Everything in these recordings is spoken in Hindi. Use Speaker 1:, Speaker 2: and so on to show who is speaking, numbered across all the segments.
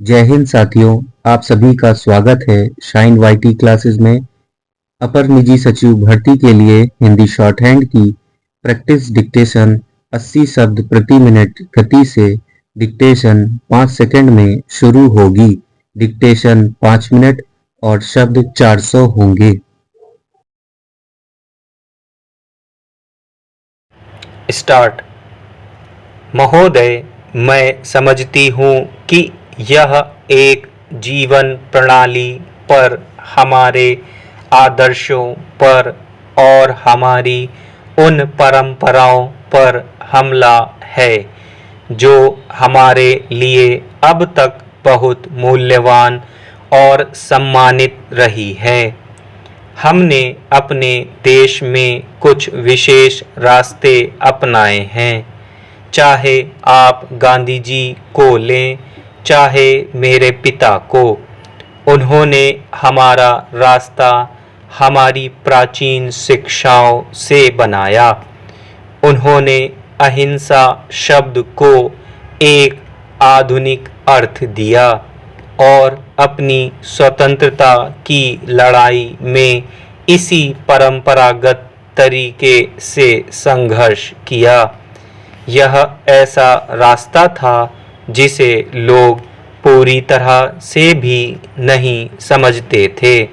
Speaker 1: जय हिंद साथियों, आप सभी का स्वागत है शाइन वाईटी क्लासेस में। अपर निजी सचिव भर्ती के लिए हिंदी शॉर्ट हैंड की प्रैक्टिस डिक्टेशन 80 शब्द प्रति मिनट गति से डिक्टेशन 5 सेकंड में शुरू होगी। डिक्टेशन 5 मिनट और शब्द 400 होंगे।
Speaker 2: स्टार्ट। महोदय, मैं समझती हूँ कि यह एक जीवन प्रणाली पर, हमारे आदर्शों पर और हमारी उन परंपराओं पर हमला है जो हमारे लिए अब तक बहुत मूल्यवान और सम्मानित रही है। हमने अपने देश में कुछ विशेष रास्ते अपनाए हैं, चाहे आप गांधी जी को लें, चाहे मेरे पिता को। उन्होंने हमारा रास्ता हमारी प्राचीन शिक्षाओं से बनाया। उन्होंने अहिंसा शब्द को एक आधुनिक अर्थ दिया और अपनी स्वतंत्रता की लड़ाई में इसी परंपरागत तरीके से संघर्ष किया। यह ऐसा रास्ता था जिसे लोग पूरी तरह से भी नहीं समझते थे।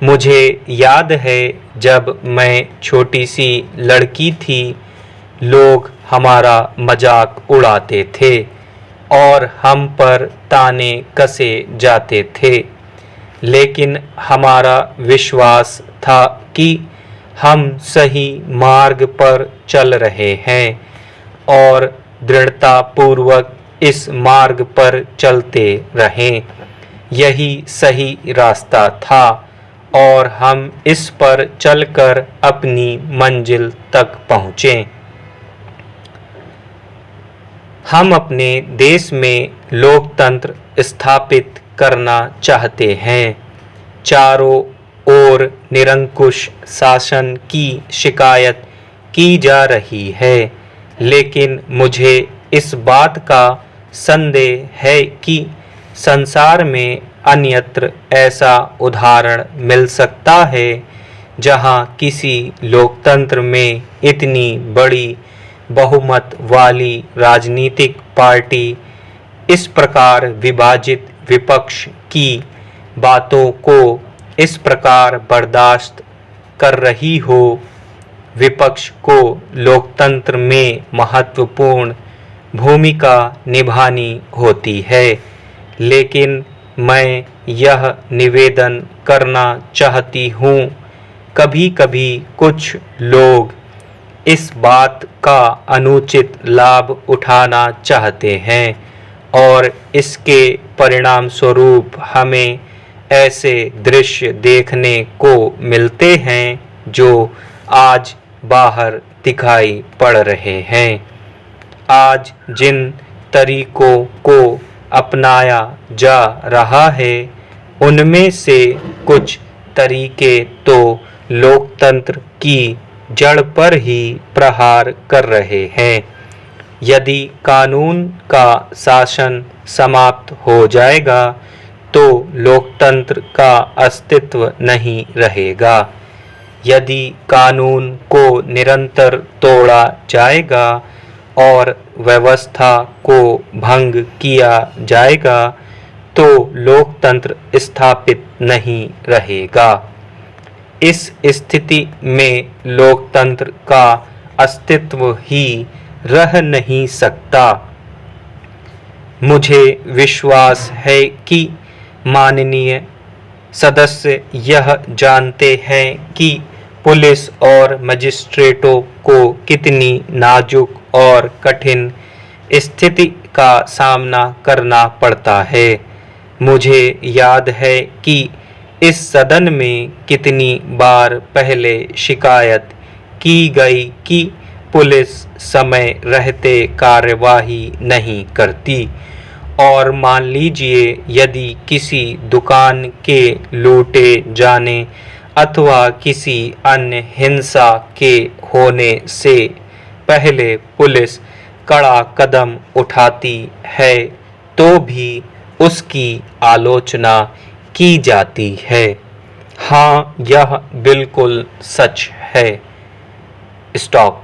Speaker 2: मुझे याद है, जब मैं छोटी सी लड़की थी, लोग हमारा मजाक उड़ाते थे और हम पर ताने कसे जाते थे, लेकिन हमारा विश्वास था कि हम सही मार्ग पर चल रहे हैं और दृढ़तापूर्वक इस मार्ग पर चलते रहें। यही सही रास्ता था और हम इस पर चलकर अपनी मंजिल तक पहुँचे। हम अपने देश में लोकतंत्र स्थापित करना चाहते हैं। चारों ओर निरंकुश शासन की शिकायत की जा रही है, लेकिन मुझे इस बात का संदेह है कि संसार में अन्यत्र ऐसा उदाहरण मिल सकता है जहां किसी लोकतंत्र में इतनी बड़ी बहुमत वाली राजनीतिक पार्टी इस प्रकार विभाजित विपक्ष की बातों को इस प्रकार बर्दाश्त कर रही हो। विपक्ष को लोकतंत्र में महत्वपूर्ण भूमिका निभानी होती है, लेकिन मैं यह निवेदन करना चाहती हूँ, कभी-कभी कुछ लोग इस बात का अनुचित लाभ उठाना चाहते हैं और इसके परिणाम स्वरूप हमें ऐसे दृश्य देखने को मिलते हैं जो आज बाहर दिखाई पड़ रहे हैं। आज जिन तरीकों को अपनाया जा रहा है, उनमें से कुछ तरीके तो लोकतंत्र की जड़ पर ही प्रहार कर रहे हैं। यदि कानून का शासन समाप्त हो जाएगा तो लोकतंत्र का अस्तित्व नहीं रहेगा। यदि कानून को निरंतर तोड़ा जाएगा और व्यवस्था को भंग किया जाएगा तो लोकतंत्र स्थापित नहीं रहेगा। इस स्थिति में लोकतंत्र का अस्तित्व ही रह नहीं सकता। मुझे विश्वास है कि माननीय सदस्य यह जानते हैं कि पुलिस और मजिस्ट्रेटों को कितनी नाजुक और कठिन स्थिति का सामना करना पड़ता है। मुझे याद है कि इस सदन में कितनी बार पहले शिकायत की गई कि पुलिस समय रहते कार्यवाही नहीं करती, और मान लीजिए यदि किसी दुकान के लूटे जाने अथवा किसी अन्य हिंसा के होने से पहले पुलिस कड़ा कदम उठाती है, तो भी उसकी आलोचना की जाती है। हाँ, यह बिल्कुल सच है। स्टॉप।